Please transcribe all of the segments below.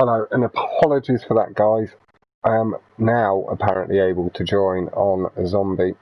Hello, and apologies for that, guys. I am now apparently able to join on Zombie.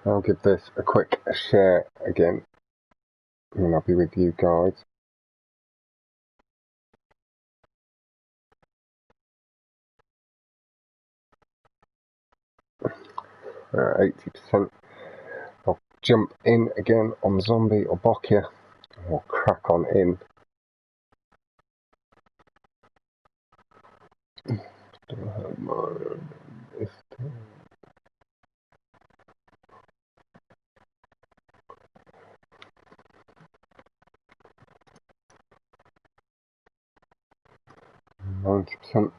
I'll give this a quick share again, and I'll be with you guys. Uh, 80%. I'll jump in again on Zombie or Boccia, and we'll crack on in. %.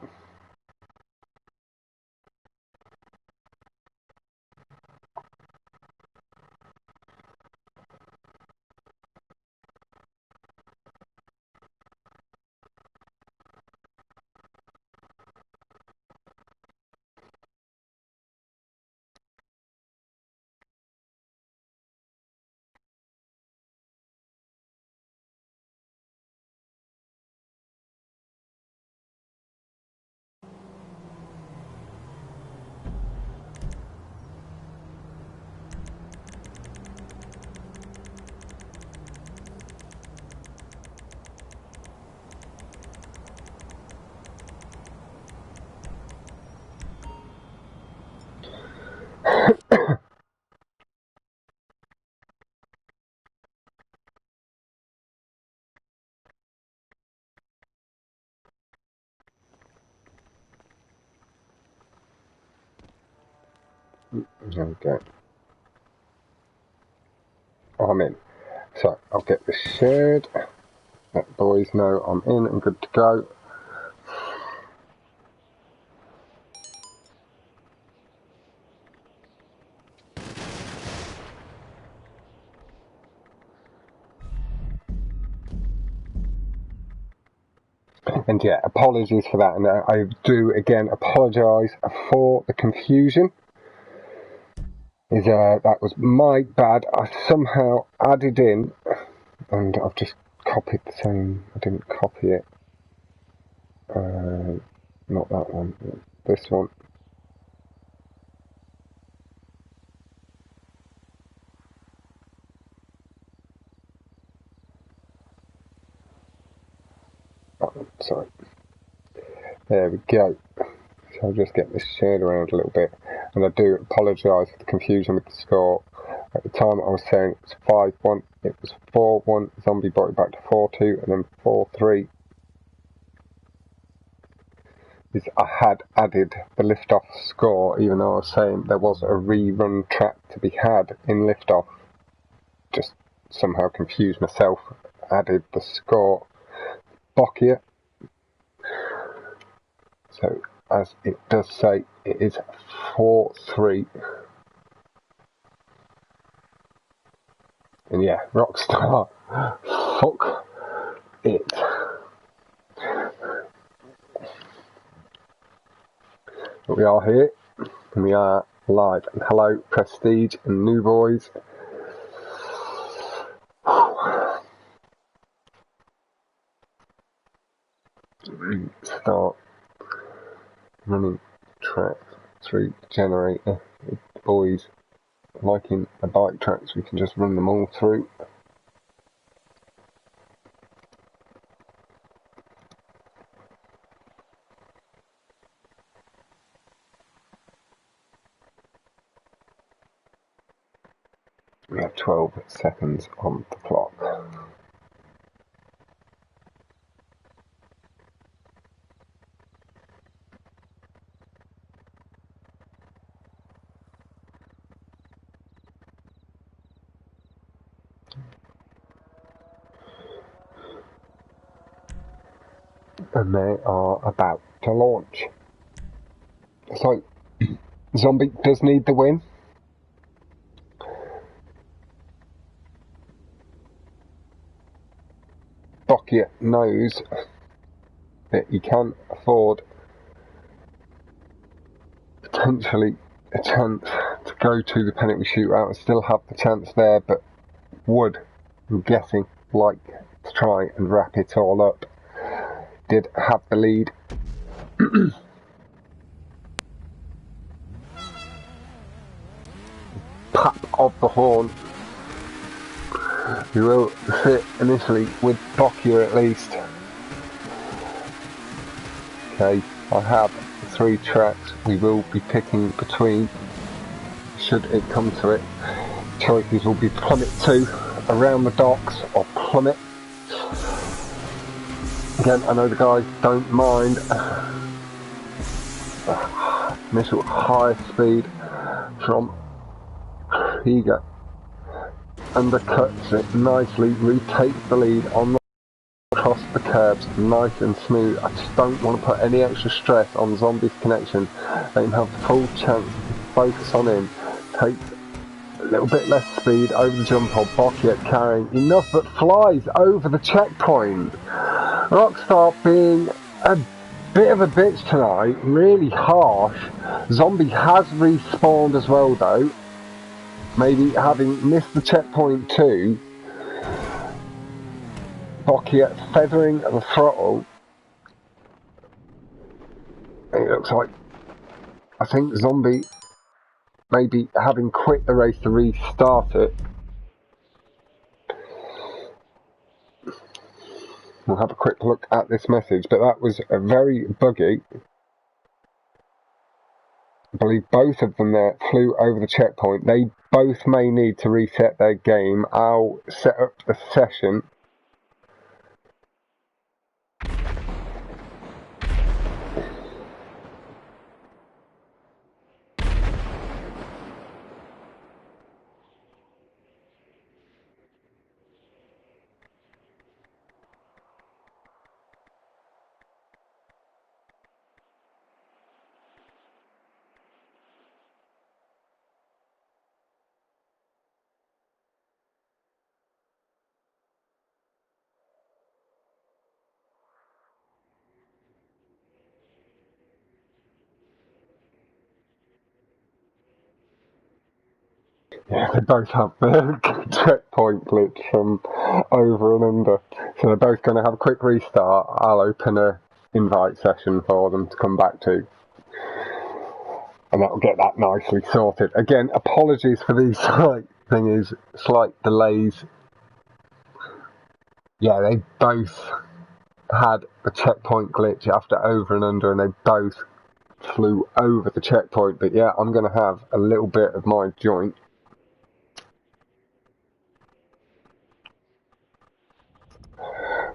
There we go. I'm in. So I'll get this shared. Let boys know I'm in and good to go. And yeah, apologies for that, and I do again apologise for the confusion. That was my bad. I somehow added in, and I've just copied the same. I didn't copy it. Not that one. This one. Oh, sorry. There we go. So I'll just get this shared around a little bit, and I do apologise for the confusion with the score. At the time I was saying it was 5-1, it was 4-1, Zombie brought it back to 4-2, and then 4-3. I had added the liftoff score, even though I was saying there was a rerun track to be had in liftoff. Just somehow confused myself, added the score. Boccia. So, as it does say, it is 4-3. And yeah, Rockstar, fuck it. But we are here, and we are live. And hello, Prestige and New Boys. Start running tracks through the generator. With the boys liking the bike tracks, we can just run them all through. We have 12 seconds on the clock. and they are about to launch. So, Zombie does need the win. Boccia knows that he can afford potentially a chance to go to the penalty shootout and still have the chance there, but would, I'm guessing, like to try and wrap it all up. Did have the lead. Pap of the horn. We will sit initially with Boccia at least. Okay, I have 3 tracks we will be picking between, should it come to it. Choices will be Plummet 2, Around the Docks, or Plummet. Again, I know the guys don't mind initial high speed from Higa. Undercuts it nicely, retakes the lead on the across the curbs, nice and smooth. I just don't want to put any extra stress on Zombie's connection. Let him have full chance to focus on him. Takes a little bit less speed over the jump on Boccia carrying enough but flies over the checkpoint. Rockstar being a bit of a bitch tonight, really harsh. Zombie has respawned as well though. Maybe having missed the checkpoint too. Boccia feathering the throttle. It looks like, I think Zombie maybe having quit the race to restart it. We'll have a quick look at this message, but that was a very buggy. I believe both of them there flew over the checkpoint. They both may need to reset their game. I'll set up the session. Yeah, they both have the checkpoint glitch from over and under. So they're both going to have a quick restart. I'll open a invite session for them to come back to. And that'll get that nicely sorted. Again, apologies for these slight delays. Yeah, they both had the checkpoint glitch after over and under, and they both flew over the checkpoint. But yeah, I'm going to have a little bit of my joint.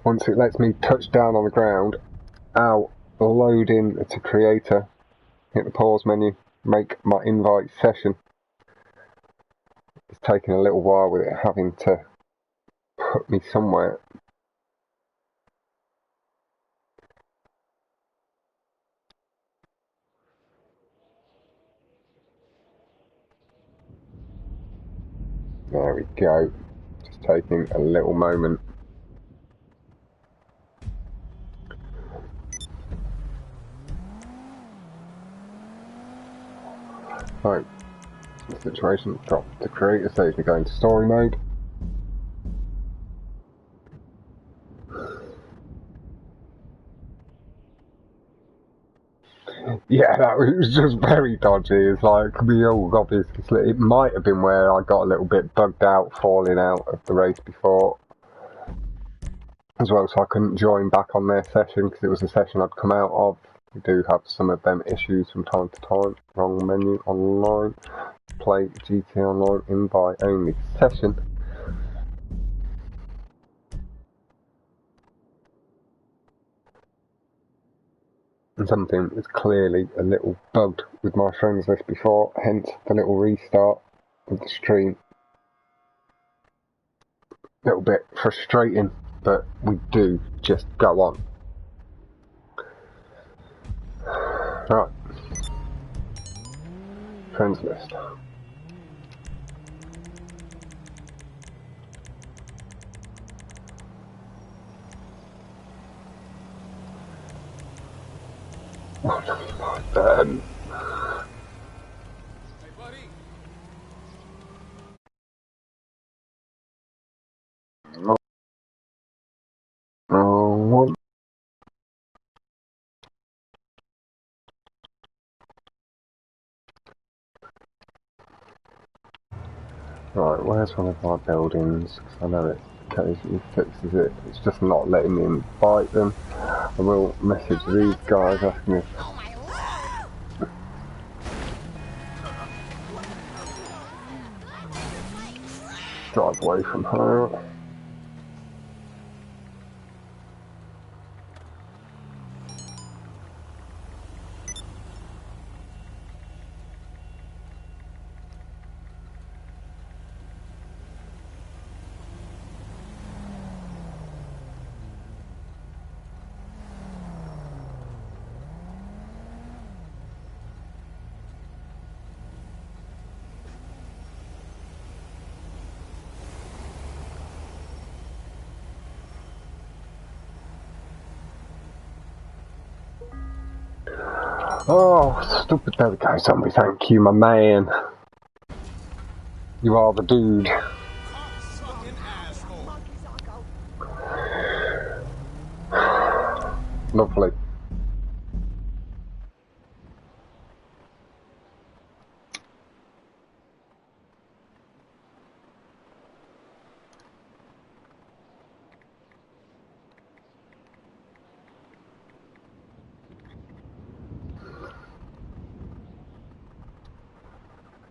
Once it lets me touch down on the ground, I'll load in to Creator, hit the pause menu, make my invite session. It's taking a little while with it having to put me somewhere. There we go. Just taking a little moment. Right, situation, drop the Creator stage, we go into story mode. Yeah, that was just very dodgy. It's like, we all obviously, it might have been where I got a little bit bugged out, falling out of the race before as well, so I couldn't join back on their session because it was a session I'd come out of. We do have some of them issues from time to time. Wrong menu, online, play GT Online, invite only session. And something is clearly a little bugged with my friends list before, hence the little restart of the stream. A little bit frustrating, but we do just go on. Right. Friends list. Oh, Ben. Hey, buddy. Oh, right, where's one of our buildings? 'Cause I know it occasionally fixes it. It's just not letting me invite them. I will message these guys asking if drive away from her. Oh, stupid. There we go, zombie. Thank you, my man. You are the dude. Sucking asshole. Lovely.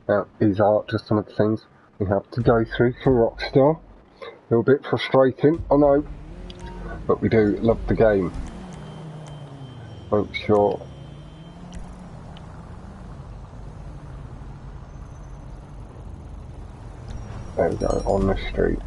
Now, these are just some of the things we have to go through for Rockstar. A little bit frustrating, I know, but we do love the game. Make sure. There we go, on the street.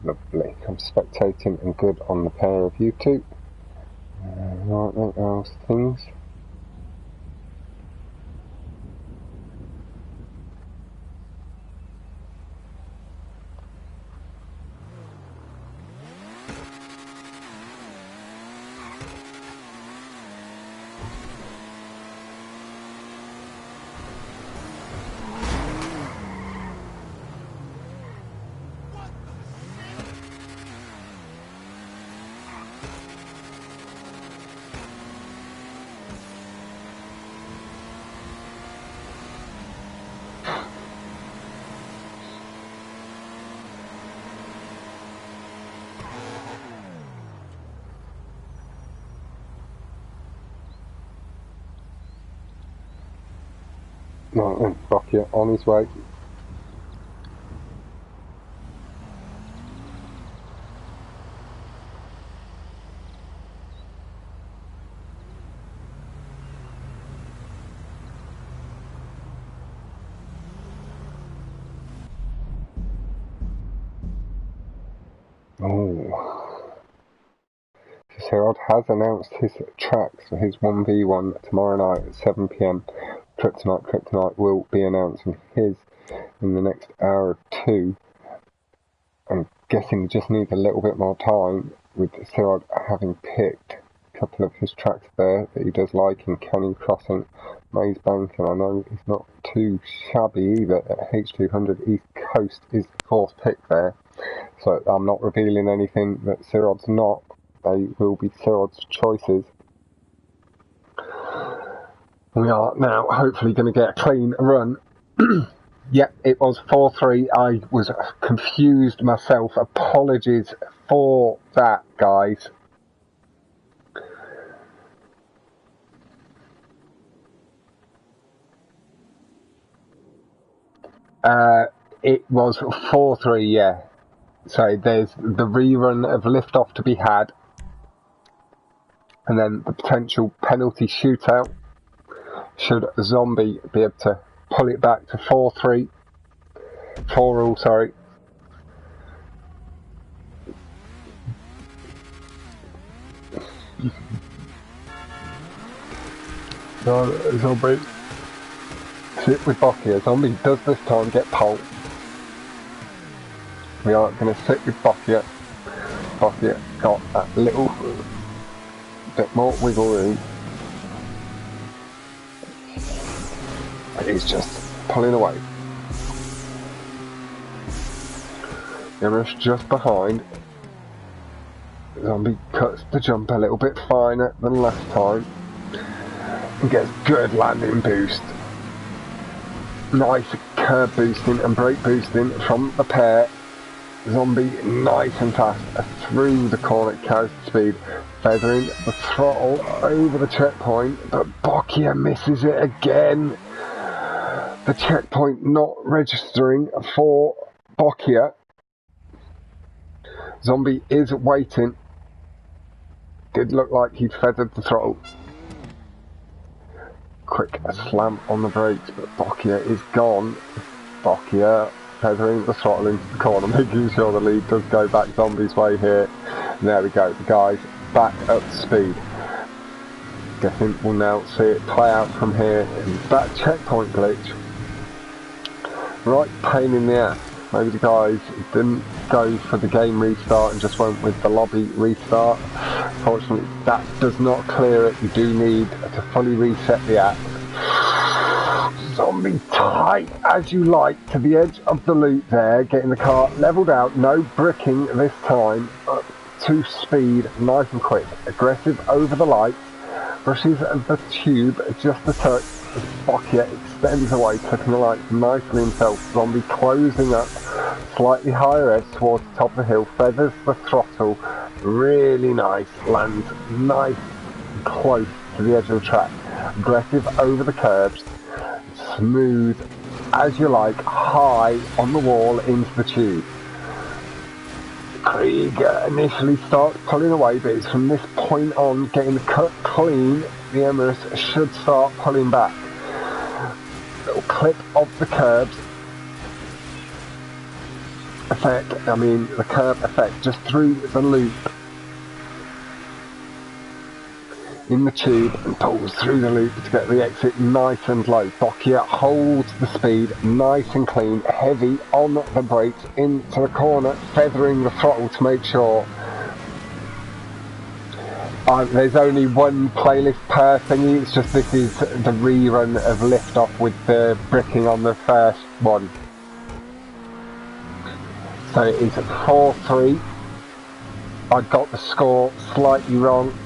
Lovely. I'm spectating and good on the pair of you two. Right, what else things? Right then, Boccia on his way. Oh. Herod has announced his tracks for his 1v1 tomorrow night at 7 PM. Kryptonite will be announcing his in the next hour or two. I'm guessing he just needs a little bit more time with Herod having picked a couple of his tracks there that he does like in Canyon Crossing, Maze Bank, and I know he's not too shabby either at H200 East Coast is the fourth pick there. So I'm not revealing anything that Cyrod's not. They will be Cyrod's choices. We are now hopefully going to get a clean run. Yep, it was 4-3. I was confused myself. Apologies for that, guys. It was 4-3, yeah. So there's the rerun of liftoff to be had, and then the potential penalty shootout should Zombie be able to pull it back to 4-3. 4-all, sorry. So Zombie sit with Boccia. Zombie does this time get pole. We are going to sit with Boccia. Boccia got a little bit more wiggle room. He's just pulling away. Yama's just behind. Zombie cuts the jump a little bit finer than last time and gets good landing boost. Nice curb boosting and brake boosting from the pair. Zombie nice and fast through the corner, carries the speed, feathering the throttle over the checkpoint, but Boccia misses it again. The checkpoint not registering for Boccia. Zombie is waiting. Did look like he'd feathered the throttle. Quick slam on the brakes, but Boccia is gone. Boccia feathering the throttle into the corner, making sure the lead does go back Zombie's way here. And there we go, the guys back up to speed. Guessing we'll now see it play out from here. And that checkpoint glitch, right pain in the ass. Maybe the guys didn't go for the game restart and just went with the lobby restart. Fortunately, that does not clear it. You do need to fully reset the app. Zombie tight as you like to the edge of the loop there, getting the car levelled out. No bricking this time. Up to speed, nice and quick. Aggressive over the lights. Brushes the tube just a touch. Boccia extends away, tucking the lights nicely himself. Zombie closing up, slightly higher edge towards the top of the hill, feathers the throttle, really nice, lands nice and close to the edge of the track. Aggressive over the curbs, smooth as you like, high on the wall into the tube. Krieg initially starts pulling away, but it's from this point on, getting the cut clean, the Emirates should start pulling back. Little clip of the curbs effect, the curb effect just through the loop in the tube and pulls through the loop to get the exit nice and low. Boccia holds the speed nice and clean, heavy on the brakes into the corner, feathering the throttle to make sure. There's only one playlist per thingy, it's just this is the rerun of Liftoff with the bricking on the first one. So it is 4-3. I got the score slightly wrong.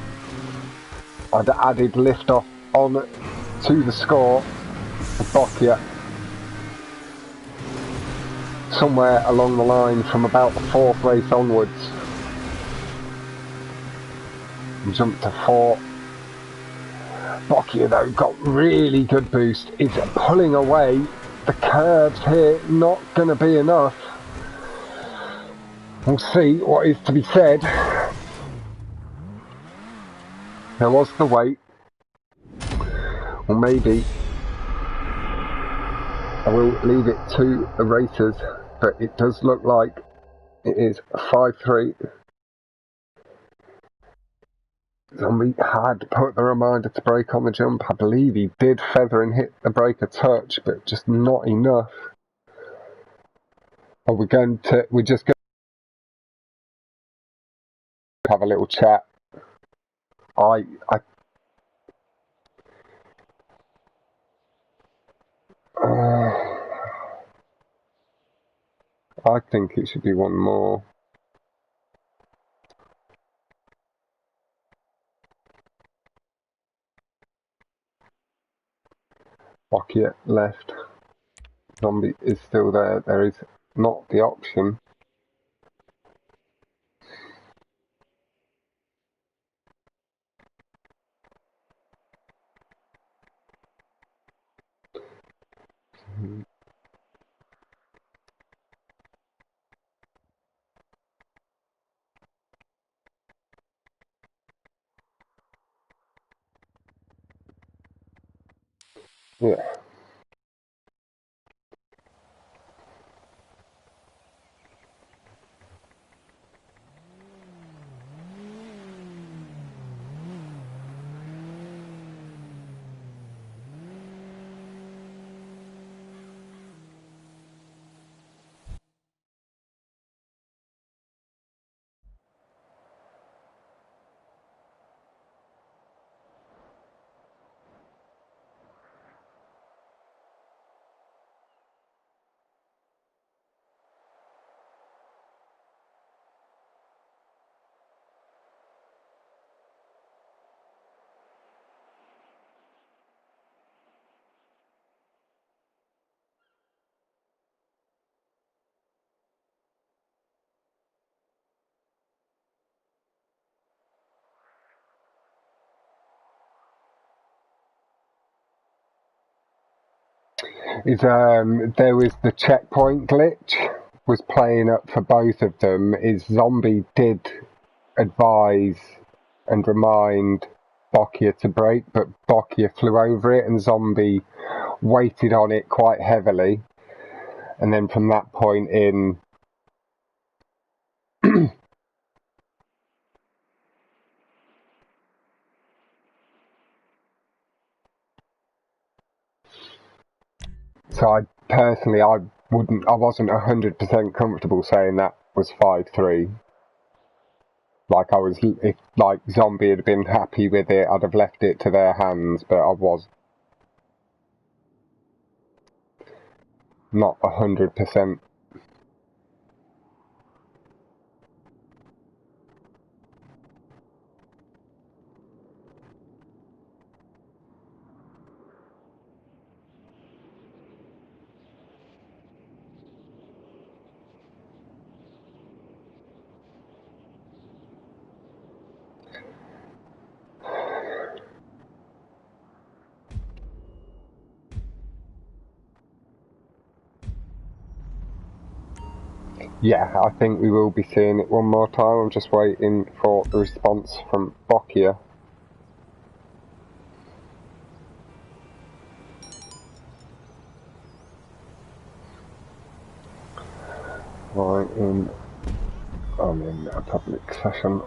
I'd added Liftoff on to the score for Boccia somewhere along the line from about the fourth race onwards. Jumped to 4. Boccia though got really good boost. Is pulling away. The curves here not going to be enough. We'll see what is to be said. There was the wait. Or maybe I will leave it to the racers, but it does look like it is 5-3. Zombie had put the reminder to brake on the jump. I believe he did feather and hit the brake a touch, but just not enough. We're just going to have a little chat. I think it should be one more. Boccia left. Zombie is still there. There is not the option. Yeah. There was the checkpoint glitch was playing up for both of them. Zombie did advise and remind Boccia to brake, but Boccia flew over it and Zombie weighted on it quite heavily, and then from that point in so I wasn't 100% comfortable saying that was 5-3. Like if like Zombie had been happy with it, I'd have left it to their hands, but I was not 100%. Yeah, I think we will be seeing it one more time. I'm just waiting for the response from Boccia. I'm in a public session.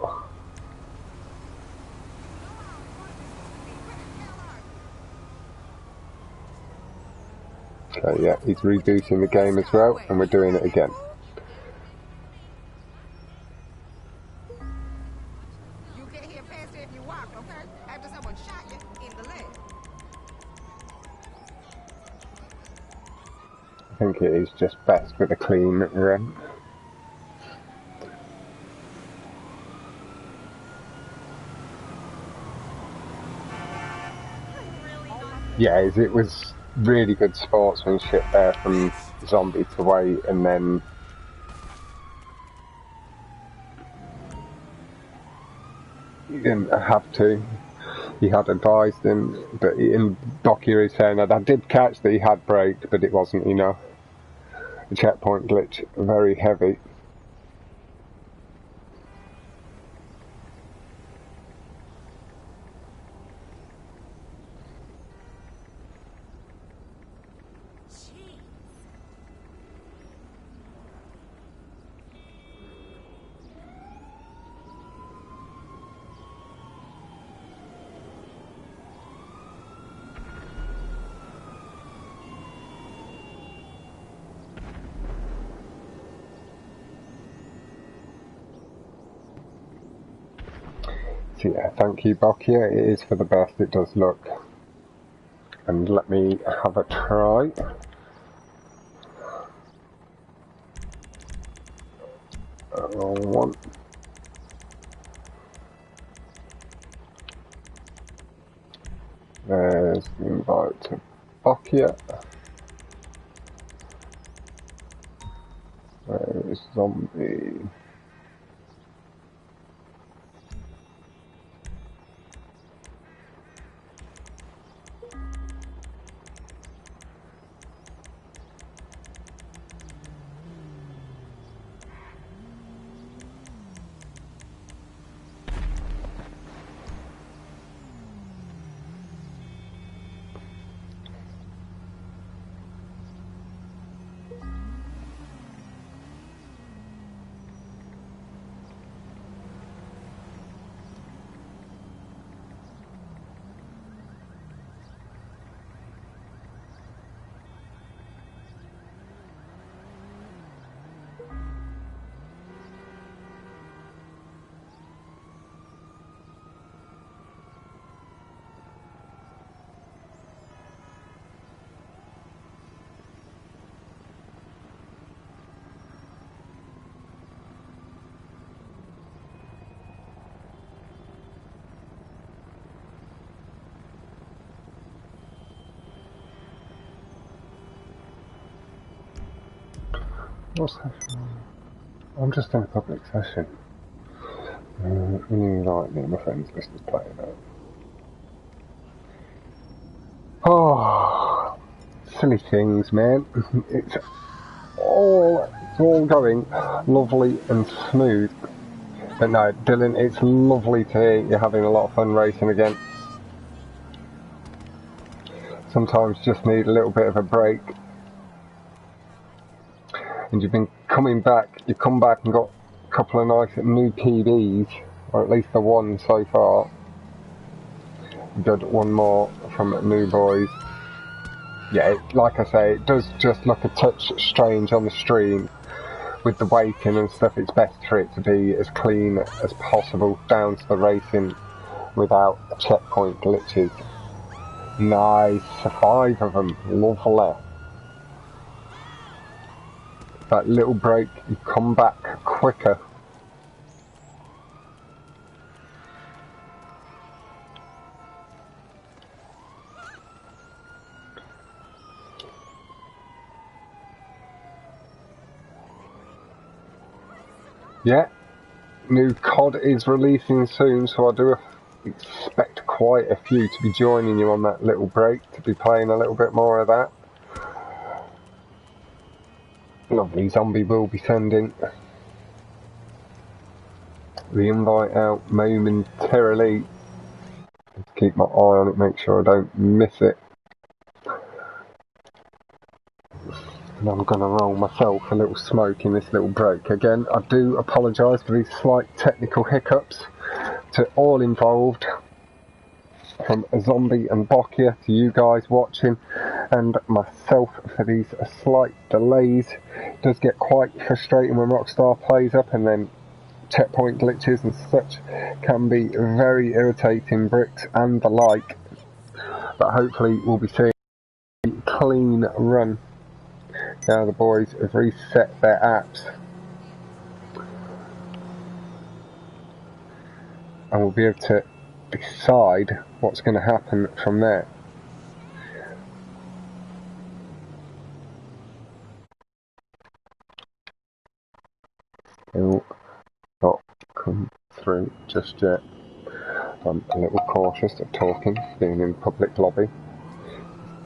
So yeah, he's rebooting the game as well, and we're doing it again. You get here faster if you walk, okay? After someone shot you in the leg. I think it is just best with a clean run. Yeah, it was really good sportsmanship there from Zombie to wait, and then he didn't have to. He had advised him, but in Boccia is saying that I did catch that he had braked, but it wasn't enough. The checkpoint glitch, very heavy. So yeah, thank you Boccia, it is for the best, it does look. And let me have a try. Wrong one. There's the invite to Boccia. There's Zombie. What session? I'm just in a public session. Invite me, my friends list is playing out. Oh, silly things, man. It's all going lovely and smooth. But no, Dylan, it's lovely to hear you're having a lot of fun racing again. Sometimes just need a little bit of a break. And you've been coming back, you come back and got a couple of nice new PBs, or at least the one so far. Good one more from New Boys. Yeah, like I say, it does just look a touch strange on the stream. With the weighting and stuff, it's best for it to be as clean as possible down to the racing without checkpoint glitches. Nice, 5 of them, lovely. That little break, you come back quicker. Yeah, new COD is releasing soon, so I do expect quite a few to be joining you on that little break, to be playing a little bit more of that. Lovely Zombie will be sending the invite out momentarily. Just keep my eye on it, make sure I don't miss it. And I'm going to roll myself a little smoke in this little break. Again, I do apologise for these slight technical hiccups to all involved, from Zombie and Boccia to you guys watching, and myself for these slight delays. It does get quite frustrating when Rockstar plays up, and then checkpoint glitches and such can be very irritating, bricks and the like. But hopefully we'll be seeing a clean run. Now the boys have reset their apps, and we'll be able to decide what's going to happen from there. It'll not come through just yet. I'm a little cautious of talking, being in public lobby.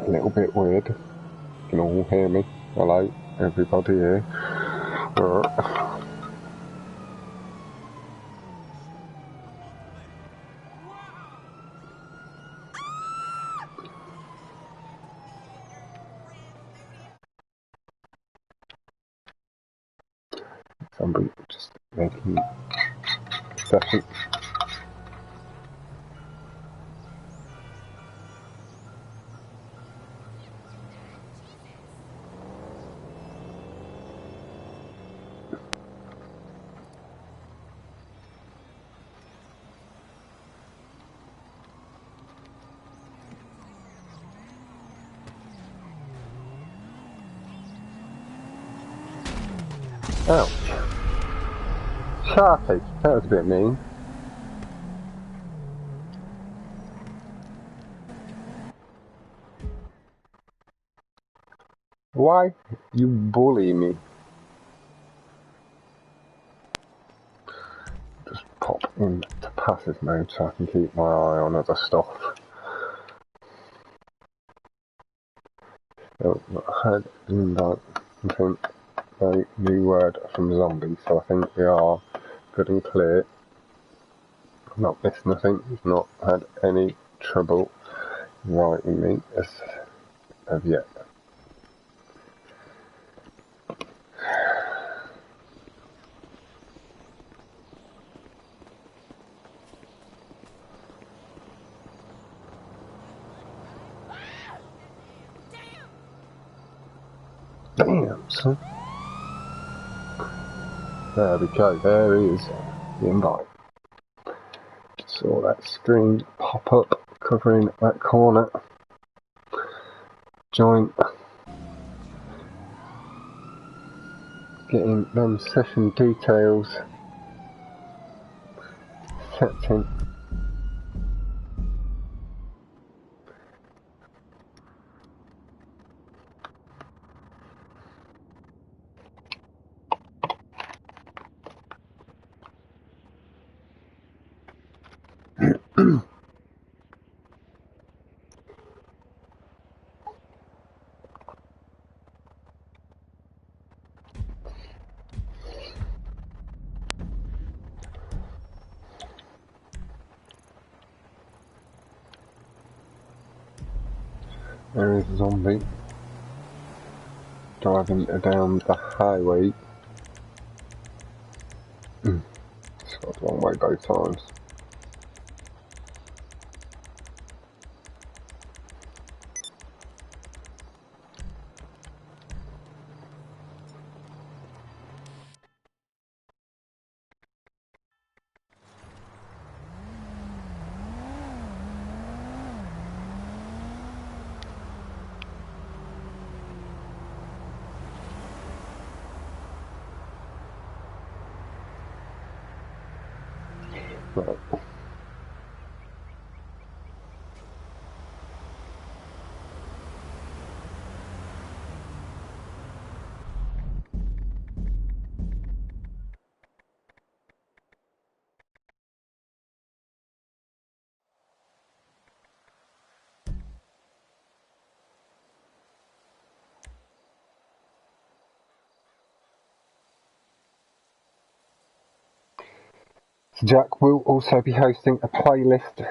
A little bit weird. You can all hear me. Hello, everybody here. Somebody just making a session. Ouch. Sharpie, that was a bit mean. Why you bully me? Just pop into passive mode so I can keep my eye on other stuff. So, I had a new word from Zombie, so I think we are good and clear. I've not missed nothing, he's not had any trouble writing me as of yet. Damn, son. There we go, there is the invite. Saw that screen pop up covering that corner. Join. Getting them session details set in. There is a zombie driving down the highway. It's got a long way both times. Right. Jack will also be hosting a playlist.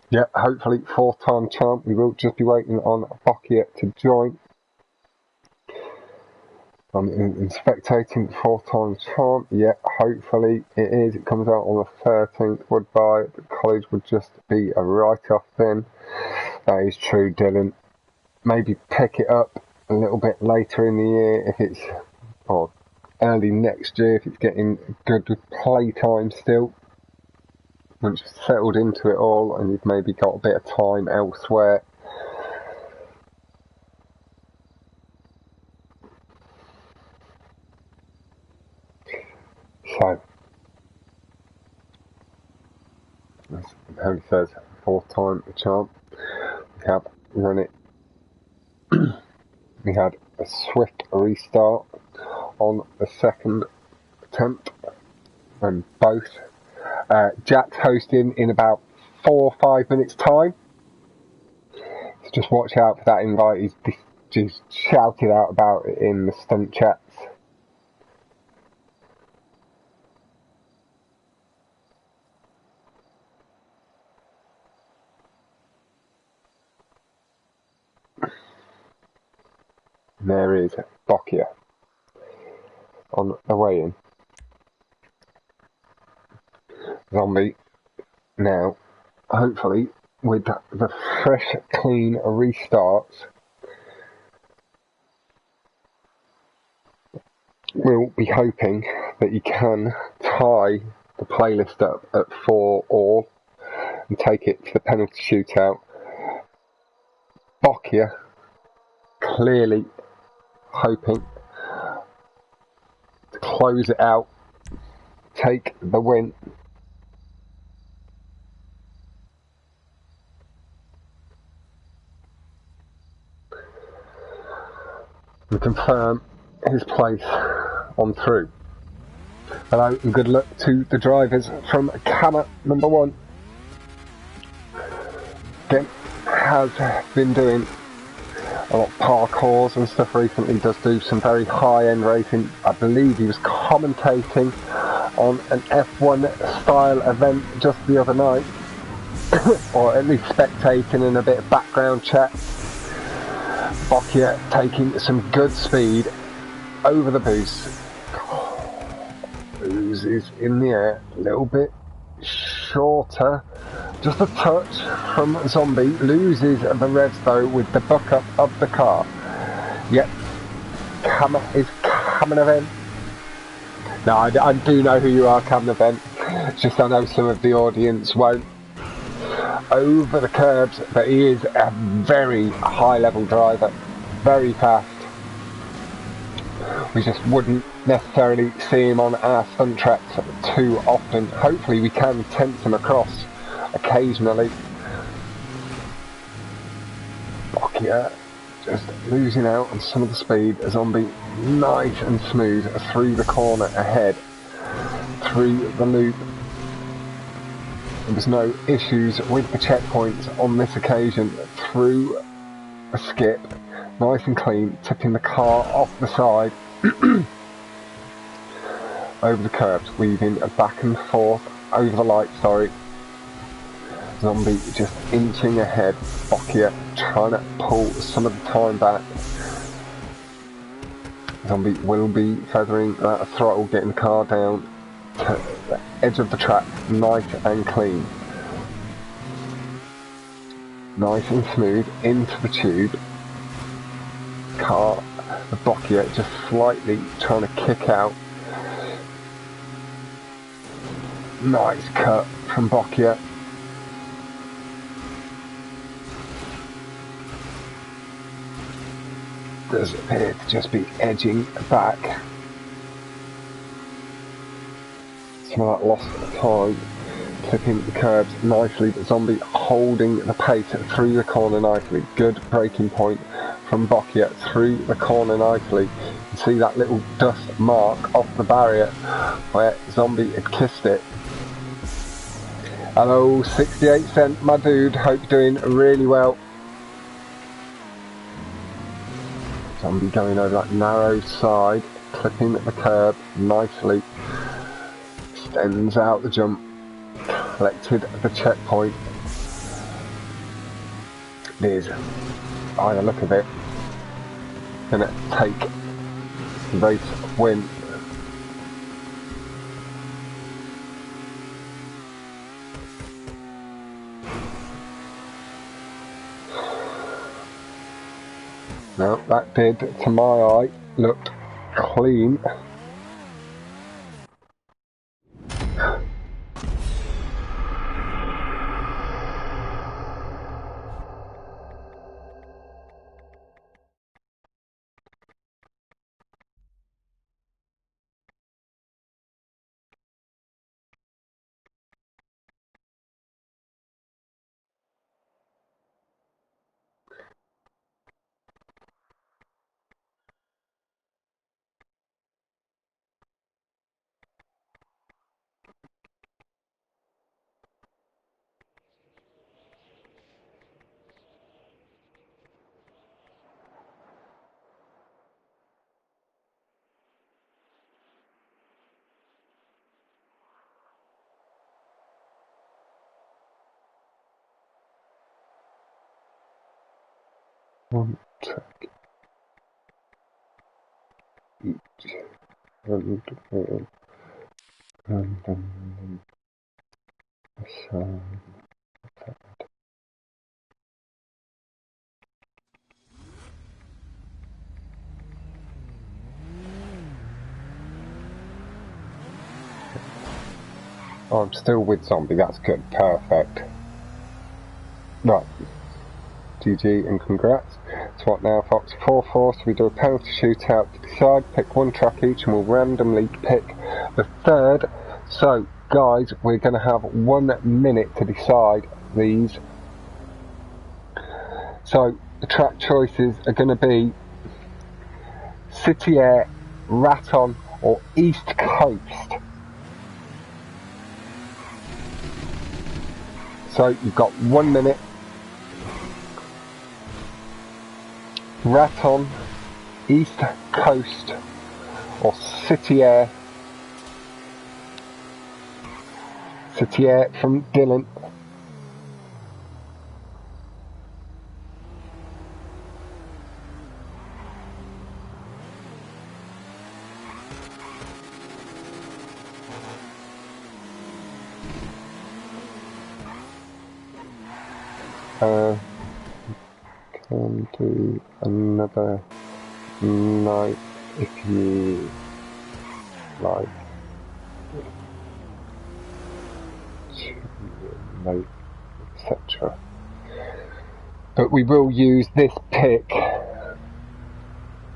Yeah, hopefully 4-time champ. We will just be waiting on Boccia to join. I'm in spectating 4-time champ. Yeah, hopefully it is. It comes out on the 13th. Woodbye. The college would just be a write-off then. That is true, Dylan. Maybe pick it up a little bit later in the year if it's, or early next year if it's getting good play time still. Once you've settled into it all and you've maybe got a bit of time elsewhere. So, as Harry says, 4-time champ. We have run it. We had a swift restart on the second attempt, and both. Jack's hosting in about 4 or 5 minutes time. So just watch out for that invite. He's shouted out about it in the stunt chats. And there is Boccia on the way in. Zombie now, hopefully, with the fresh, clean restarts, we'll be hoping that you can tie the playlist up at 4-all and take it to the penalty shootout. Boccia clearly hoping to close it out, take the win. And confirm his place on through. Hello and good luck to the drivers from Cammer number 1. Again, has been doing a lot of parkours and stuff recently, does do some very high-end racing. I believe he was commentating on an F1 style event just the other night, or at least spectating in a bit of background chat. Boccia taking some good speed over the boost. Boost is in the air, a little bit shorter, just a touch from Zombie. Loses the revs though with the buck up of the car. Yep, Cam is Cam event. No, I do know who you are, Cam event. It's just I know some of the audience won't. Over the curbs, but he is a very high level driver, very fast. We just wouldn't necessarily see him on our stunt tracks too often. Hopefully we can tempt him across occasionally. Boccia just losing out on some of the speed. Zombie nice and smooth through the corner ahead, through the loop. There was no issues with the checkpoints on this occasion. Through a skip, nice and clean, tipping the car off the side. Over the curbs, weaving back and forth over the light, Zombie just inching ahead. Boccia trying to pull some of the time back. Zombie will be feathering that throttle, getting the car down to the edge of the track, nice and clean. Nice and smooth into the tube. Car, the Boccia just slightly trying to kick out. Nice cut from Boccia. Does appear to just be edging back. Some of that lost time, clipping the curbs nicely, but Zombie holding the pace through the corner nicely. Good braking point from Boccia through the corner nicely. You can see that little dust mark off the barrier where Zombie had kissed it. Hello 68 Cent, my dude, hope you're doing really well. Zombie going over that narrow side, clipping the curb nicely. Extends out the jump, collected the checkpoint. It is, by the look of it, going to take the race win. Now that did, to my eye, looked clean. One track each, and then aside. Oh, I'm still with Zombie, that's good, perfect. Right. GG and congrats. So what now, Fox? 4-4, so we do a penalty shootout to decide, pick one track each, and we'll randomly pick the third. So, guys, we're going to have 1 minute to decide these. So, the track choices are going to be City Air, Raton, or East Coast. So, you've got 1 minute. Raton, East Coast, or City Air. City Air from Dylan. Can do another night if you like to make etc. But we will use this pick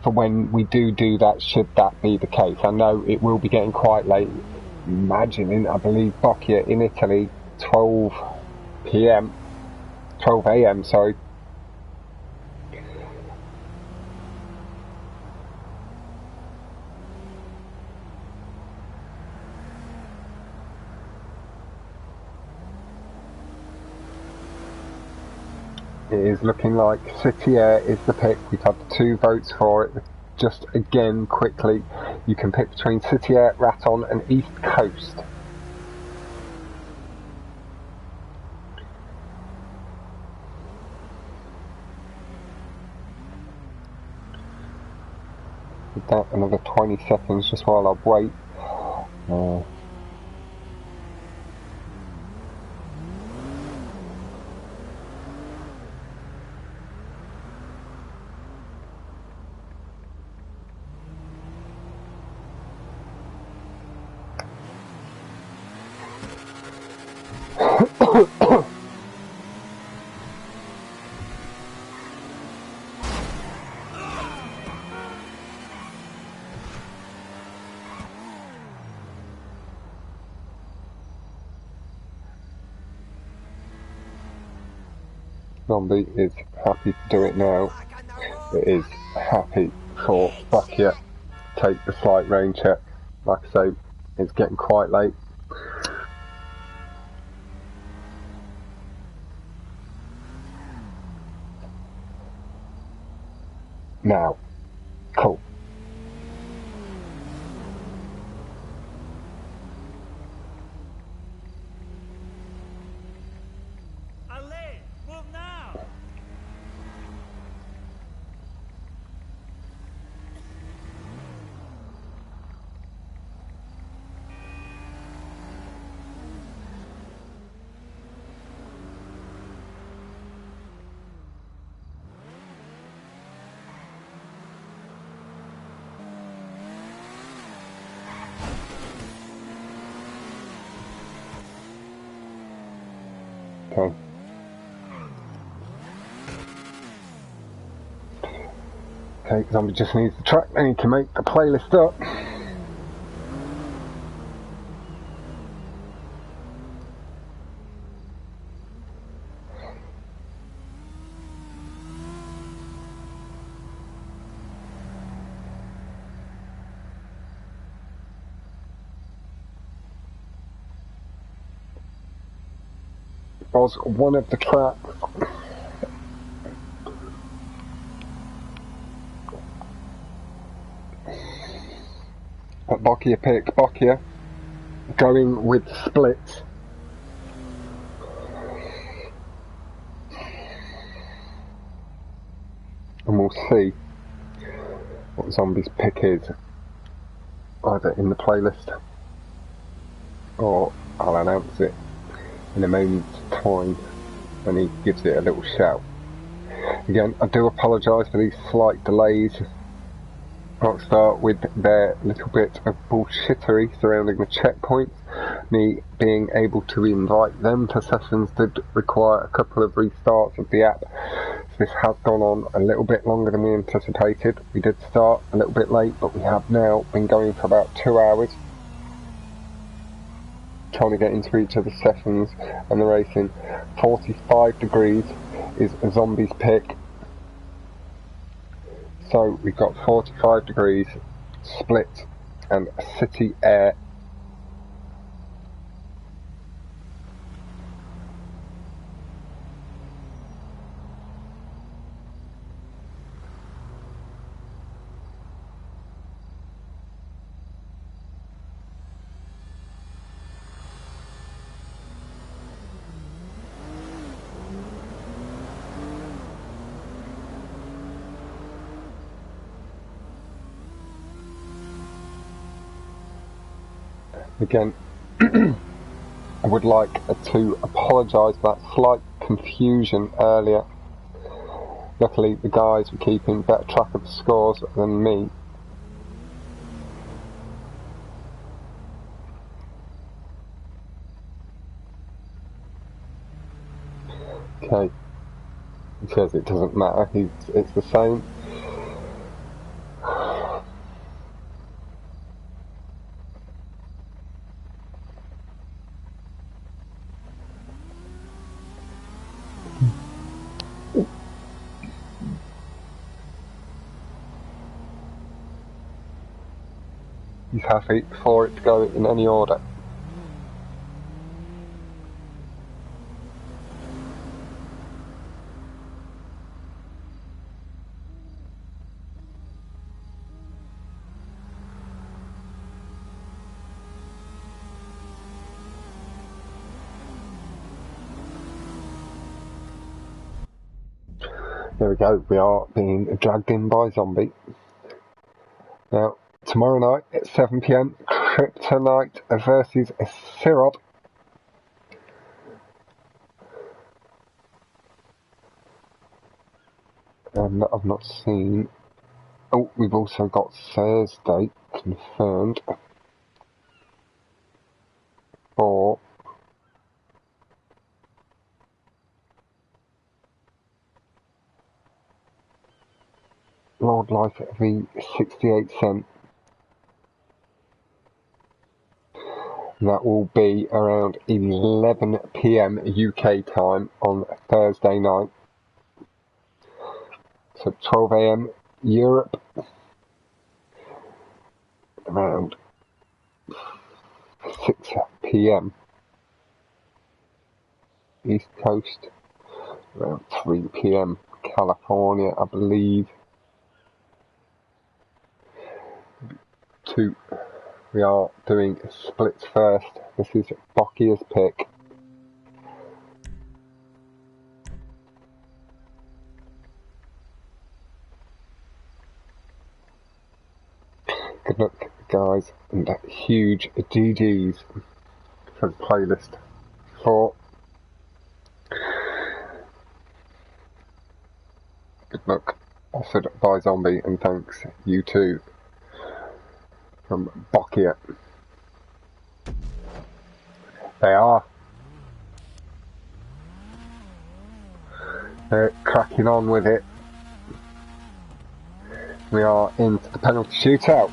for when we do that, should that be the case. I know it will be getting quite late. Imagining, I believe Boccia in Italy, 12 a.m. sorry. It is looking like City Air is the pick. We've had 2 votes for it. Just again, quickly, you can pick between City Air, Raton and East Coast. that another 20 seconds just while I wait. Zombie is happy to do it now. It is happy for Boccia to take the slight rain check. Like I say, it's getting quite late. Now, cool. Move now! Okay. Okay, Zombie just needs the track, then he can make the playlist up. Was one of the tracks that Boccia picked. Boccia going with split. And we'll see what Zombie's pick is, either in the playlist or I'll announce it in a moment's time when he gives it a little shout. Again, I do apologise for these slight delays. I'll start with their little bit of bullshittery surrounding the checkpoints. Me being able to invite them to sessions did require a couple of restarts of the app. So this has gone on a little bit longer than we anticipated. We did start a little bit late, but we have now been going for about 2 hours, trying to get into each of the sessions and the racing. 45 degrees is a Zombie's pick. So we've got 45 degrees, split, and city air. Again, I would like to apologise for that slight confusion earlier. Luckily the guys were keeping better track of the scores than me. Okay, he says it doesn't matter, it's the same. He's happy for it to go in any order. There we go, we are being dragged in by Zombie. Now, tomorrow night at 7 PM, Kryptonite versus Sirod. I've not seen. Oh, we've also got Thursday confirmed for Wildlife v 68 Cent. That will be around 11 PM UK time on Thursday night. So 12 AM Europe, around 6 PM East Coast, around 3 PM California, I believe. We are doing splits first. This is Boccia's pick. Good luck, guys, and huge GGs for the playlist for. Good luck, offered by Zombie, and thanks, you too, from Boccia. They are. They're cracking on with it. We are into the penalty shootout.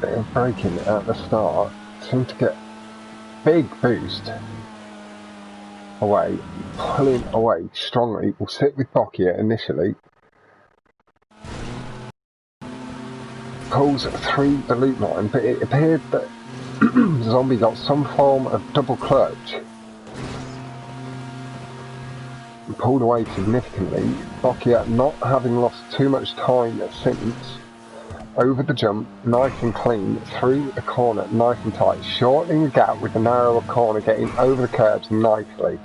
They're braking at the start. Seem to get big boost away, pulling away strongly. We'll sit with Boccia initially. Pulls through the loop line, but it appeared that Zombie got some form of double clutch. Pulled away significantly. Boccia, not having lost too much time since, over the jump, nice and clean, through the corner, nice and tight, shortening the gap with the narrower corner, getting over the curbs nicely.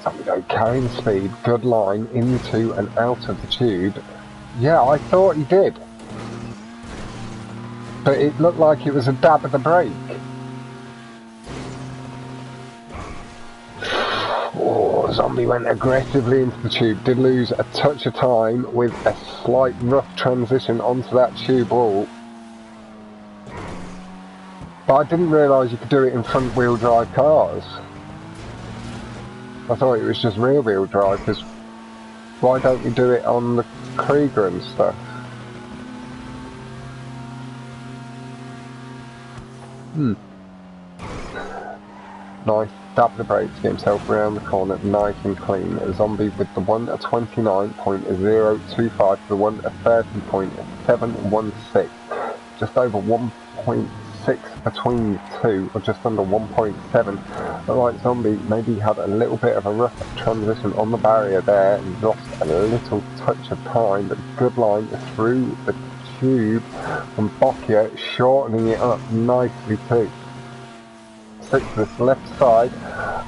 Zombie though, carrying speed, good line, into and out of the tube. Yeah, I thought he did. But it looked like it was a dab of the brake. Oh, Zombie went aggressively into the tube, did lose a touch of time with a slight rough transition onto that tube wall. But I didn't realise you could do it in front wheel drive cars. I thought it was just rear wheel drive, because why don't you do it on the Krieger and stuff? Nice, dab the brake to get himself around the corner, nice and clean. Zombie with the 1:29.025 to the 1:30.716. Just over 1.6 between the two, or just under 1.7. But like Zombie maybe had a little bit of a rough transition on the barrier there and lost a little touch of time, but good line through the tube from Boccia, shortening it up nicely too. Sits to this left side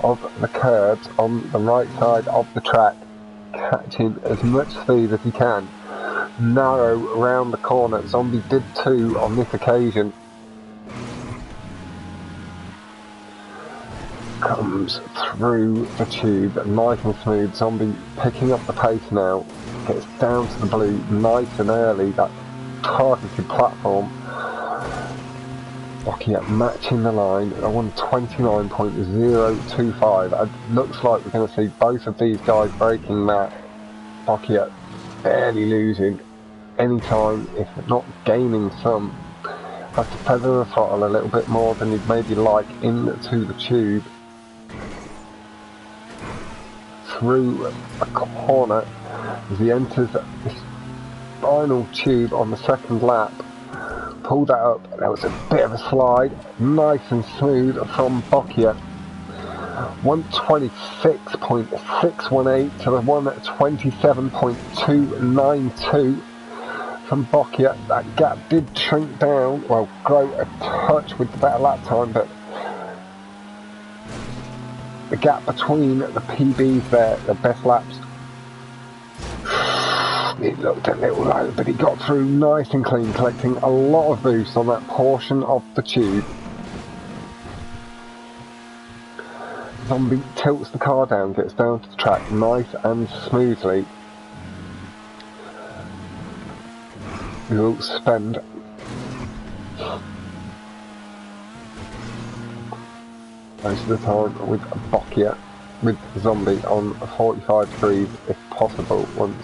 of the curbs on the right side of the track, catching as much speed as he can. Narrow round the corner. Zombie did too on this occasion. Comes through the tube, nice and smooth. Zombie picking up the pace now. Gets down to the blue nice and early. That targeted platform. Boccia matching the line at 1:29.025. It looks like we're going to see both of these guys breaking that. Boccia barely losing any time, if not gaining some. Has to feather the throttle a little bit more than he'd maybe like into the tube. Through a corner as he enters this final tube on the second lap. Pulled that up, there was a bit of a slide, nice and smooth from Boccia. 1:26.618 to the 1:27.292. from Boccia. That gap did shrink down, well, grow a touch with the better lap time, but the gap between the PBs there, the best laps, it looked a little low, but he got through nice and clean, collecting a lot of boost on that portion of the tube. Zombie tilts the car down, gets down to the track nice and smoothly. We will spend most of the time with Boccia, with Zombie on 45 degrees if possible once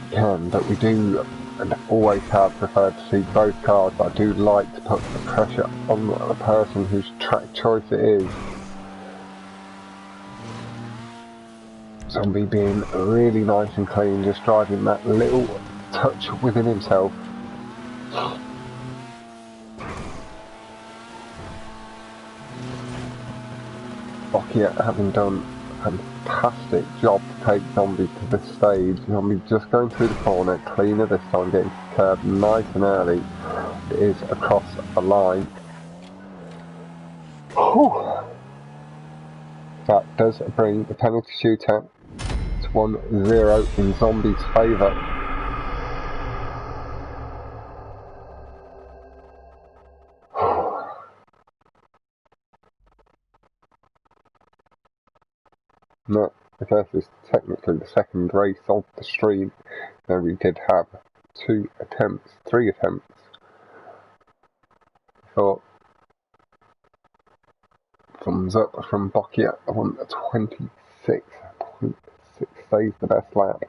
we can, but we do and always have preferred to see both cars, but I do like to put the pressure on the person whose track choice it is. Zombie being really nice and clean, just driving that little touch within himself. Boccia having done a fantastic job to take Zombie to this stage. Zombie just going through the corner, cleaner this time, getting to the curb nice and early. It is across the line. Whew. That does bring the penalty shootout to 1-0 in Zombie's favour. No, I guess it's technically the second race of the stream. Now we did have three attempts for thumbs up from Boccia on 26.6, stays the best lap.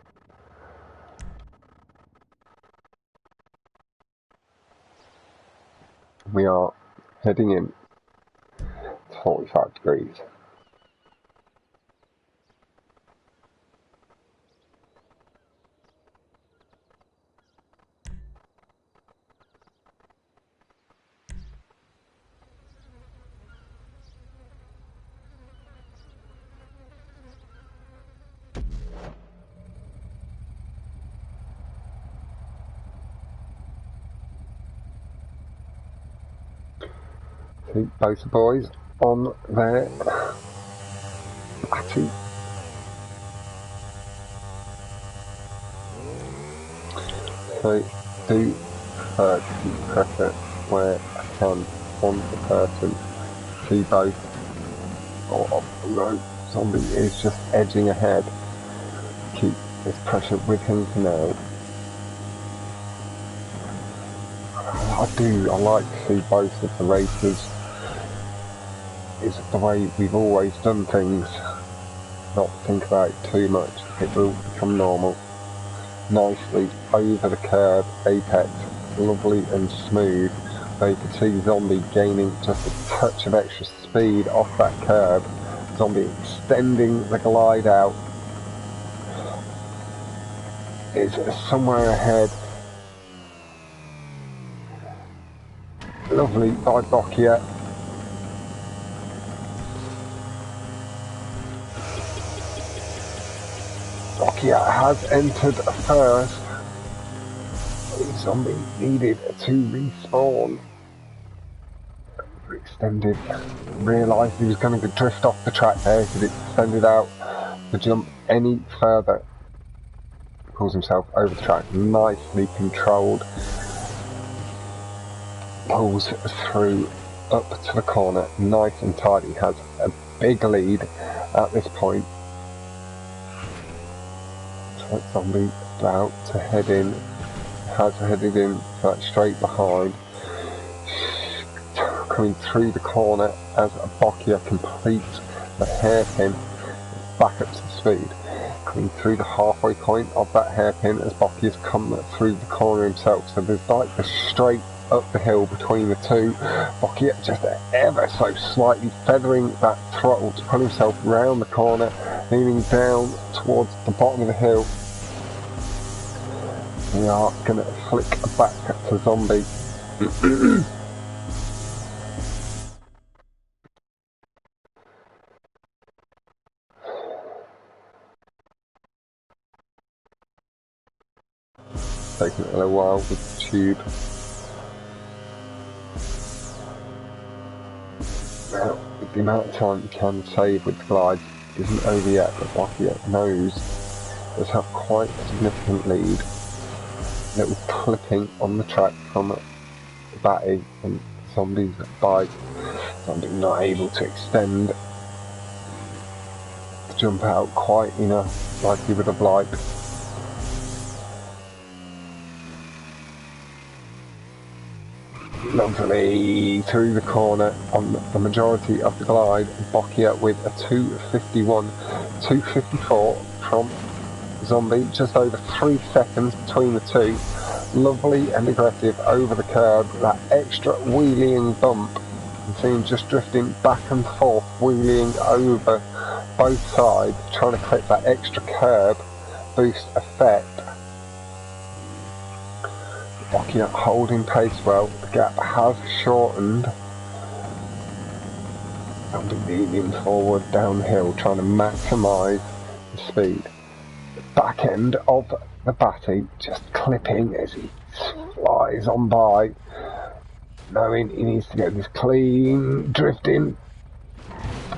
We are heading in to 45 degrees. See both the boys on their batty. So do keep pressure where I can on the person. See both. Oh no, Zombie is just edging ahead. Keep this pressure with him for now. I like to see both of the races. It's the way we've always done things. Not think about it too much. It will become normal. Nicely over the curb, apex, lovely and smooth. So you can see Zombie gaining just a touch of extra speed off that curb. Zombie extending the glide out. It's somewhere ahead. Lovely by Boccia. Boccia has entered first. Zombie needed to respawn. Extended. Realised he was going to drift off the track there. He extended out to jump any further. Pulls himself over the track. Nicely controlled. Pulls through up to the corner. Nice and tidy. Has a big lead at this point. Zombie about to head in, has headed in straight behind, coming through the corner as Boccia completes the hairpin, back up to the speed, coming through the halfway point of that hairpin as Boccia's come through the corner himself, so there's like a straight up the hill between the two. Boccia just ever so slightly feathering that throttle to pull himself round the corner, leaning down towards the bottom of the hill. We are going to flick back to Zombie. taking it a little while with the tube. Now, the amount of time you can save with the glide isn't over yet, but Boccia knows does have quite a significant lead. Little clipping on the track from Batty and Zombie's bike. Zombie not able to extend the jump out quite enough like he would have liked. Lovely through the corner on the majority of the glide. Boccia with a 2:51, 2:54 from Zombie, just over 3 seconds between the two. Lovely and aggressive over the curb, that extra wheeling bump. You see him just drifting back and forth, wheeling over both sides, trying to clip that extra curb boost effect. Boccia holding pace well, the gap has shortened. Zombie leaning forward downhill, trying to maximise the speed. Back end of the Batty just clipping as he flies on by, knowing he needs to get this clean, drifting,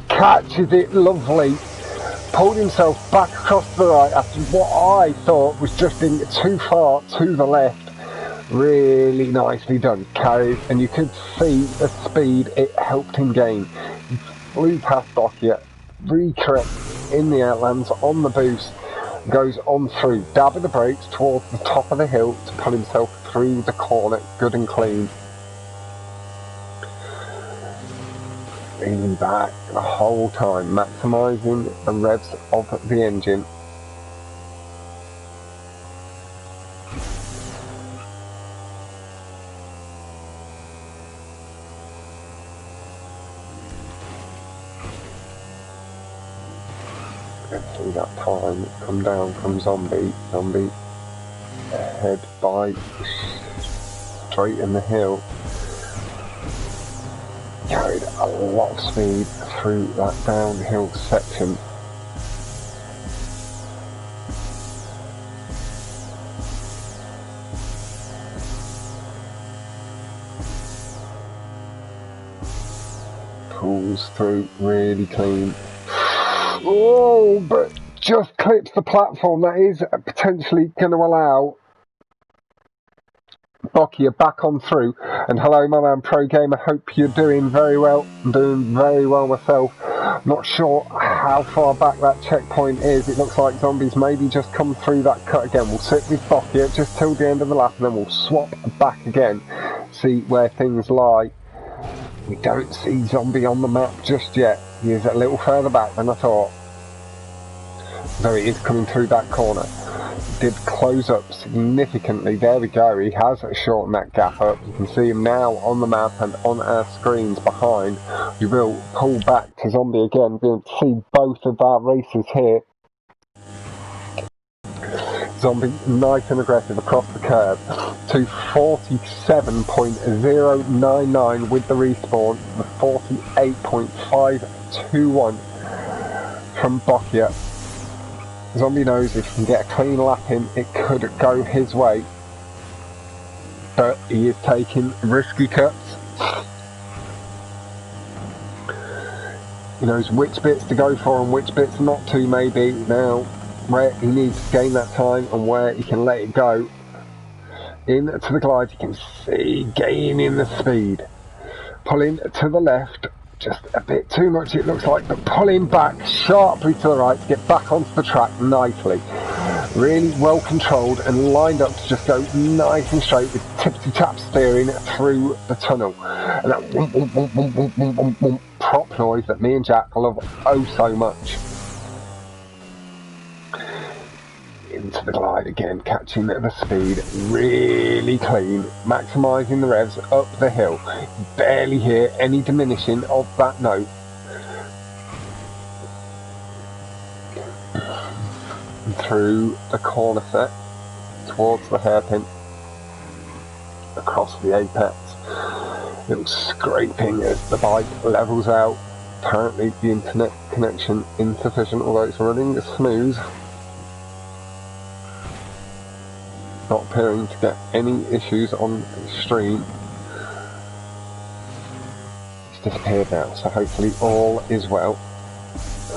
catches it lovely, pulled himself back across to the right after what I thought was drifting too far to the left. Really nicely done, carried, and you could see the speed it helped him gain. He flew past Boccia, recorrect in the outlands on the boost, goes on through, dabbing the brakes towards the top of the hill to pull himself through the corner good and clean. Leaning back the whole time, maximising the revs of the engine. See that time come down from Zombie. Zombie ahead by straight in the hill. Carried a lot of speed through that downhill section. Pulls through really clean. Oh, but just clips the platform. That is potentially going to allow Boccia back on through. And hello, my man Pro Gamer. Hope you're doing very well. I'm doing very well myself. Not sure how far back that checkpoint is. It looks like Zombies maybe just come through that cut again. We'll sit with Boccia just till the end of the lap, and then we'll swap back again, see where things lie. We don't see Zombie on the map just yet. He is a little further back than I thought. Though he is coming through that corner. Did close up significantly. There we go. He has shortened that gap up. You can see him now on the map and on our screens behind. We will pull back to Zombie again. We'll see both of our racers here. Zombie nice and aggressive across the curb to 47.099 with the respawn, the 48.521 from Boccia. Zombie knows if he can get a clean lap in, it could go his way, but he is taking risky cuts. He knows which bits to go for and which bits not to, maybe. Now where he needs to gain that time and where he can let it go. Into the glide, you can see gaining the speed. Pulling to the left, just a bit too much it looks like, but pulling back sharply to the right to get back onto the track nicely. Really well controlled and lined up to just go nice and straight with tippity-tap steering through the tunnel. And that boom, boom, boom, boom, boom, boom, boom, boom, prop noise that me and Jack love oh so much. Into the glide again, catching the speed really clean, maximising the revs up the hill. Barely hear any diminishing of that note. And through the corner set towards the hairpin, across the apex. Little scraping as the bike levels out. Apparently the internet connection insufficient, although it's running smooth. not appearing to get any issues on stream. It's disappeared now, so hopefully all is well.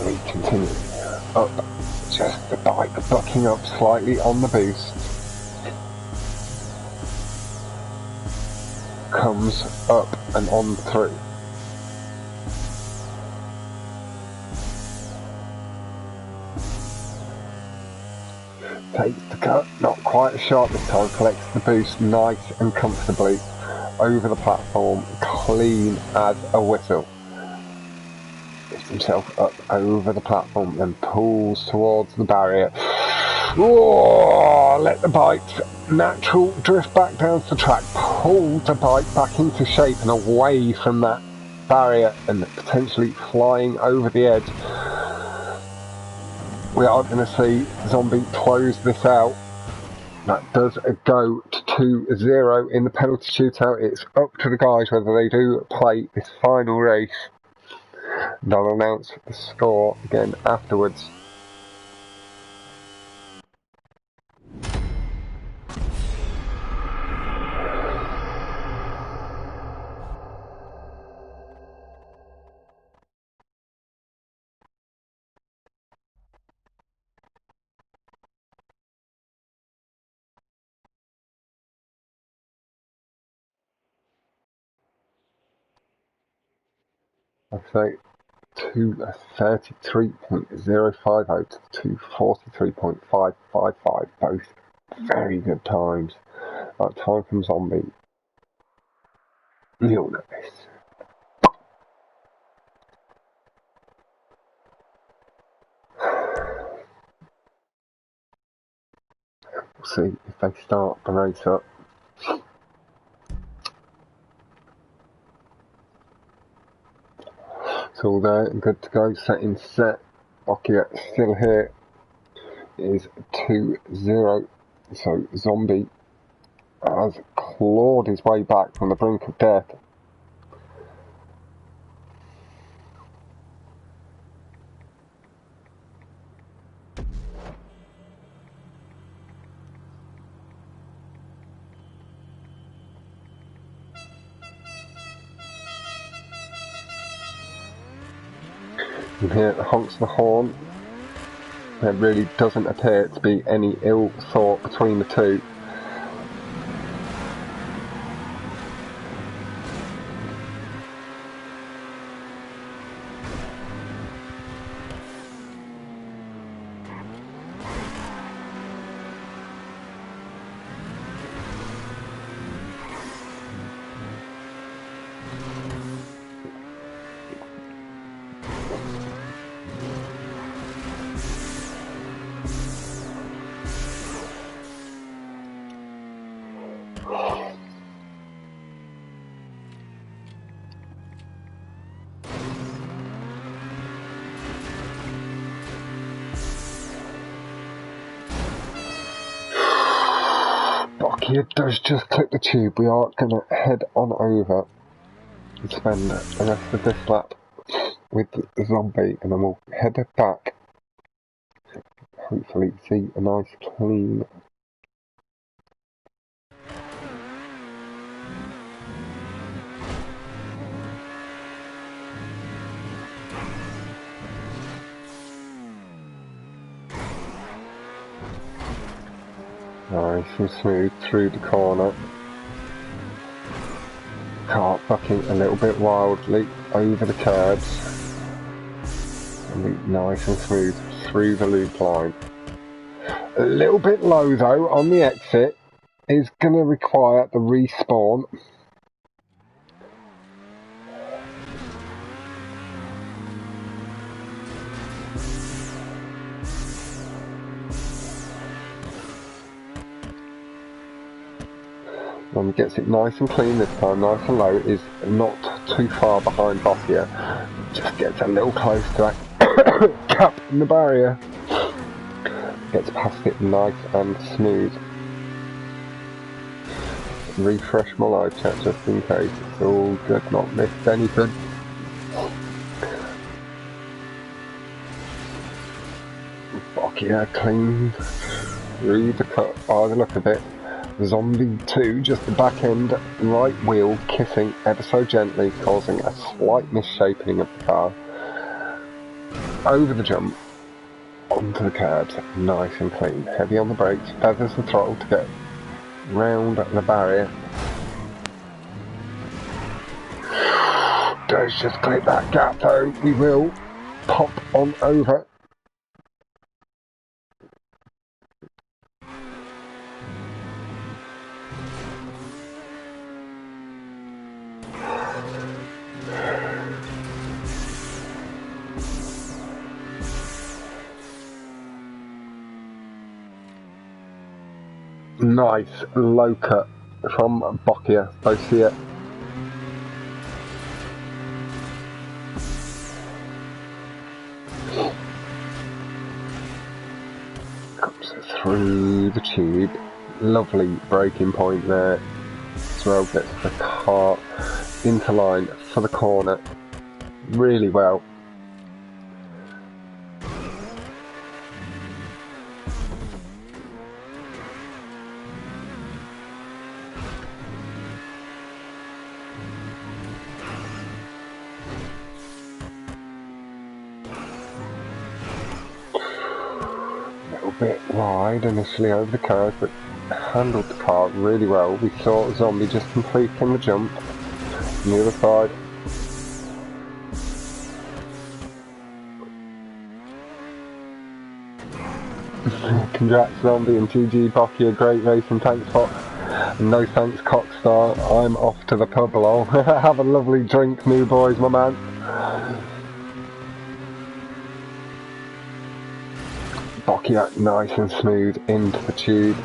We continue up, just the bike bucking up slightly on the boost. Comes up and on through. Takes the cut, not quite as sharp this time, collects the boost nice and comfortably over the platform, clean as a whistle. Lifts himself up over the platform, then pulls towards the barrier. Whoa, let the bike's natural drift back down to the track, pull the bike back into shape and away from that barrier and potentially flying over the edge. We are going to see Zombie close this out. That does go to 2-0 in the penalty shootout. It's up to the guys whether they do play this final race. And I'll announce the score again afterwards. I'd say 2:33.050 to 2:43.555, both very good times. That time from Zombie. You'll know this. We'll see if they start the race up. It's all there and good to go. Setting set. Boccia still here. It is 2-0. So Zombie has clawed his way back from the brink of death. You can hear the honks of the horn. There really doesn't appear to be any ill thought between the two. Boccia does just clip the tube. We are going to head on over and spend the rest of this lap with the Zombie, and then we'll head back. Hopefully see a nice clean nice and smooth through the corner. Car bucking a little bit wildly over the curbs. And nice and smooth through the loop line. A little bit low though on the exit. Is going to require the respawn. When gets it nice and clean this time, nice and low, is not too far behind Boccia. Just gets a little close to that gap in the barrier. Gets past it nice and smooth. Refresh my live chat just in case. It's all good, not missed anything. Boccia clean through the cut by the look of it. Zombie 2, just the back end right wheel kissing ever so gently, causing a slight misshapening of the car. Over the jump, onto the curbs, nice and clean. Heavy on the brakes, feathers the throttle to get round the barrier. Let's just clip that gap though, we will pop on over. Nice low cut from Boccia-xX. Comes through the tube. Lovely braking point there. As well, gets the car into line for the corner really well. Bit wide initially over the curve, but handled the car really well. We saw Zombie just completing the jump on the other side. Congrats Zombie and XxG-Boccia, great racing, thanks Fox. And no thanks Cockstar, I'm off to the pub lol. Have a lovely drink new boys, my man. Boccia nice and smooth into the tube.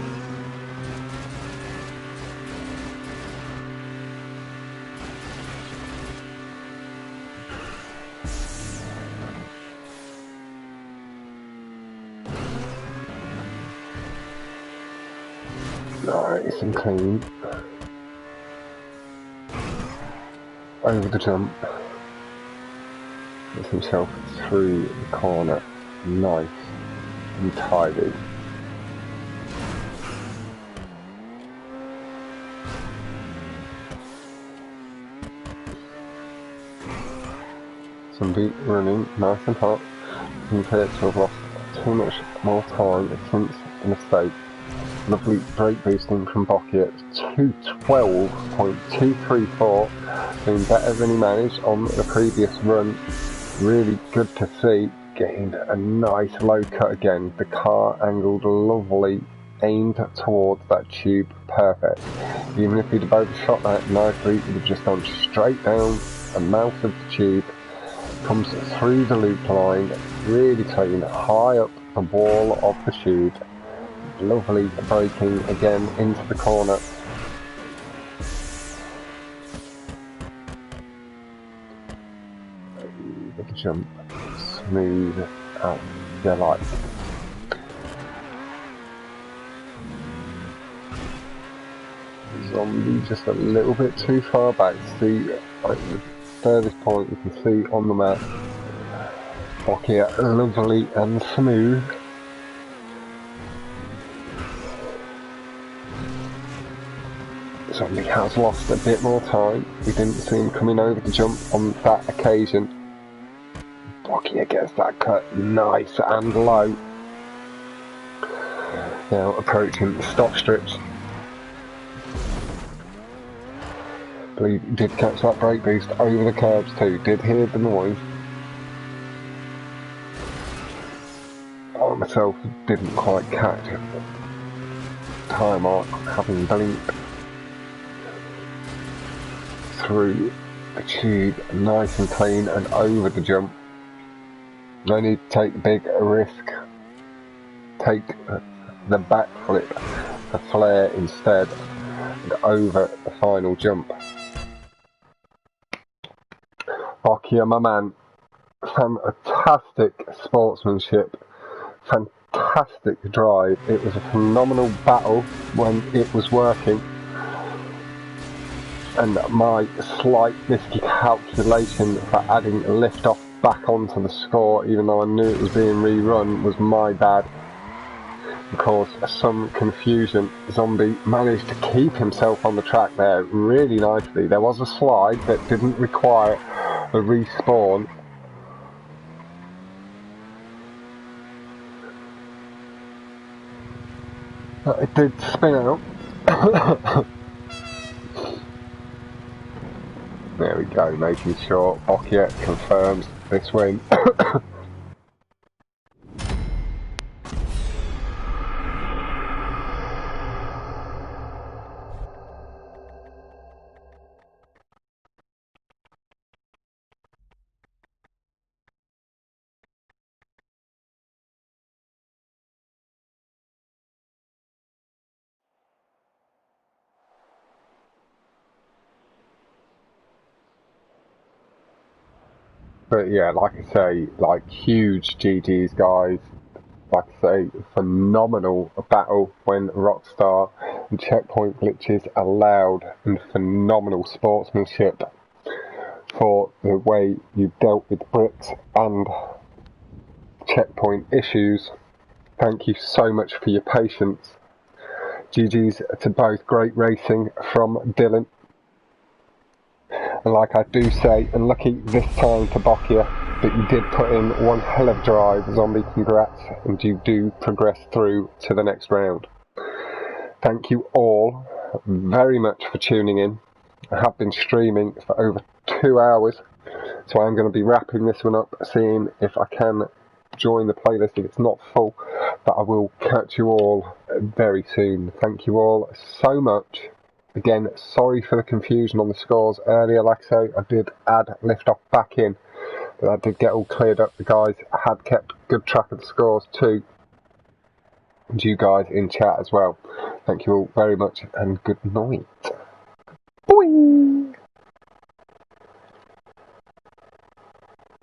Nice and clean. Over the jump. Gets himself through the corner. Nice and tidy. Zombie running nice and hot. Compared to have lost too much more time since the mistake. Lovely brake boosting from Boccia, 212.234, doing better than he managed on the previous run. Really good to see. Getting a nice low cut again. The car angled lovely, aimed towards that tube, perfect. Even if he'd have overshot that nicely, he'd have just gone straight down the mouth of the tube. Comes through the loop line, really clean, high up the wall of the tube. Lovely braking again into the corner. Over the jump. Smooth as you like. Zombie just a little bit too far back. See, like the furthest point you can see on the map. Boccia lovely and smooth. Zombie has lost a bit more time. We didn't see him coming over the jump on that occasion. Boccia gets that cut nice and low. Now approaching the stop strips. I believe he did catch that brake boost over the curbs too. Did hear the noise. I myself didn't quite catch it. Time mark having blinked through the tube nice and clean and over the jump. No need to take the big risk. Take the backflip, the flare instead, and over the final jump. Boccia, my man, fantastic sportsmanship, fantastic drive. It was a phenomenal battle when it was working. And my slight miscalculation for adding lift off back onto the score, even though I knew it was being rerun, was my bad. caused some confusion. Zombie managed to keep himself on the track there really nicely. There was a slide that didn't require a respawn. It did spin out. There we go, making sure Boccia confirms this win. But yeah, like I say, like huge GG's guys. Like I say, phenomenal battle when Rockstar and checkpoint glitches allowed, and phenomenal sportsmanship for the way you dealt with bricks and checkpoint issues. Thank you so much for your patience. GG's to both. Great racing from Dylan. And like I do say, unlucky this time for Boccia, but you did put in one hell of a drive. Zombie, congrats, and you do progress through to the next round. Thank you all very much for tuning in. I have been streaming for over 2 hours, so I'm going to be wrapping this one up, seeing if I can join the playlist if it's not full, but I will catch you all very soon. Thank you all so much. Again, sorry for the confusion on the scores earlier. Like I say, I did add Liftoff back in, but that did get all cleared up. The guys had kept good track of the scores too, and you guys in chat as well. Thank you all very much, and good night.